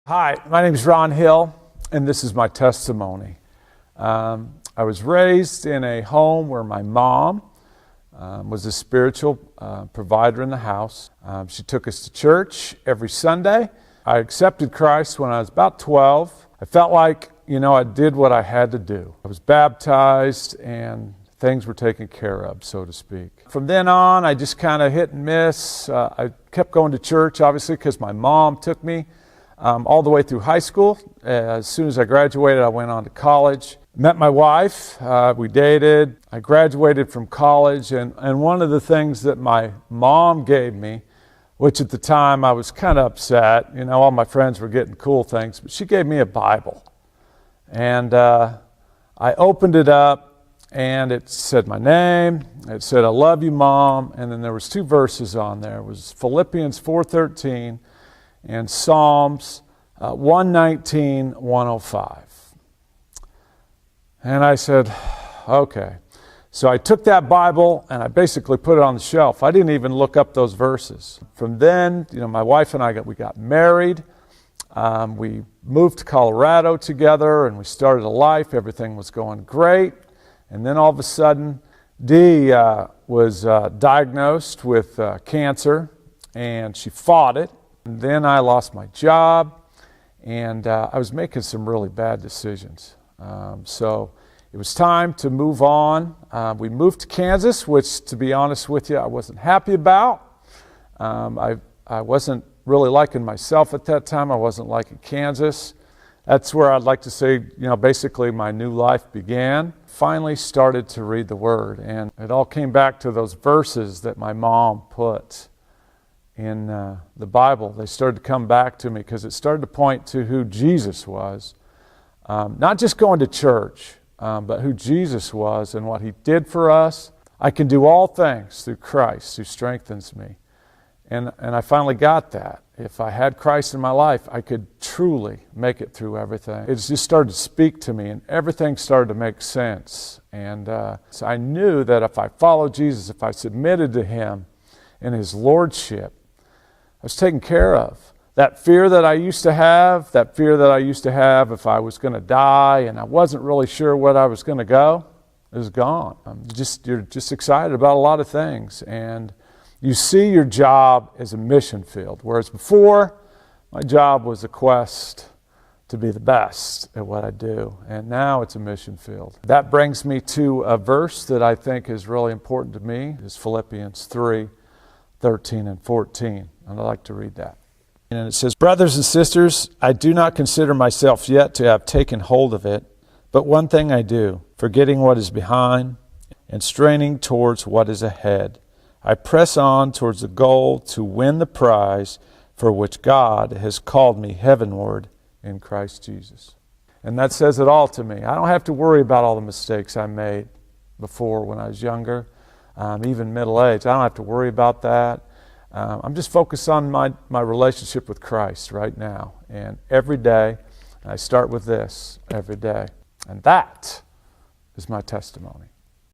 Hi, my name is Ron Hill, and this is my testimony. I was raised in a home where my mom was a spiritual provider in the house. She took us to church every Sunday. I accepted Christ when I was about 12. I felt like, I did what I had to do. I was baptized and things were taken care of, so to speak. From then on, I just kind of hit and miss. I kept going to church, obviously, because my mom took me all the way through high school. As soon as I graduated, I went on to college. Met my wife, we dated. I graduated from college, and one of the things that my mom gave me, which at the time I was kind of upset, all my friends were getting cool things, but she gave me a Bible. And I opened it up, and it said my name, it said, "I love you, Mom," and then there was 2 verses on there. It was Philippians 4:13 and Psalms 119, 105. And I said, okay. So I took that Bible and I basically put it on the shelf. I didn't even look up those verses. From then, my wife and I got married. We moved to Colorado together and we started a life. Everything was going great. And then all of a sudden, Dee was diagnosed with cancer, and she fought it. And then I lost my job, and I was making some really bad decisions. So it was time to move on. We moved to Kansas, which, to be honest with you, I wasn't happy about. I wasn't really liking myself at that time. I wasn't liking Kansas. That's where I'd like to say, basically my new life began. Finally started to read the Word, and it all came back to those verses that my mom put in the Bible. They started to come back to me because it started to point to who Jesus was. Not just going to church, but who Jesus was and what He did for us. I can do all things through Christ who strengthens me. And I finally got that. If I had Christ in my life, I could truly make it through everything. It just started to speak to me, and everything started to make sense. And so I knew that if I followed Jesus, if I submitted to Him in His Lordship, I was taken care of. That fear that I used to have if I was going to die and I wasn't really sure where I was going to go, is gone. You're just excited about a lot of things, and you see your job as a mission field, whereas before, my job was a quest to be the best at what I do, and now it's a mission field. That brings me to a verse that I think is really important to me, is Philippians 3:13 and 14, and I'd like to read that. And it says, "Brothers and sisters, I do not consider myself yet to have taken hold of it, but one thing I do, forgetting what is behind and straining towards what is ahead. I press on towards the goal to win the prize for which God has called me heavenward in Christ Jesus." And that says it all to me. I don't have to worry about all the mistakes I made before when I was younger, even middle-aged. I don't have to worry about that. I'm just focused on my relationship with Christ right now. And every day, I start with this every day. And that is my testimony.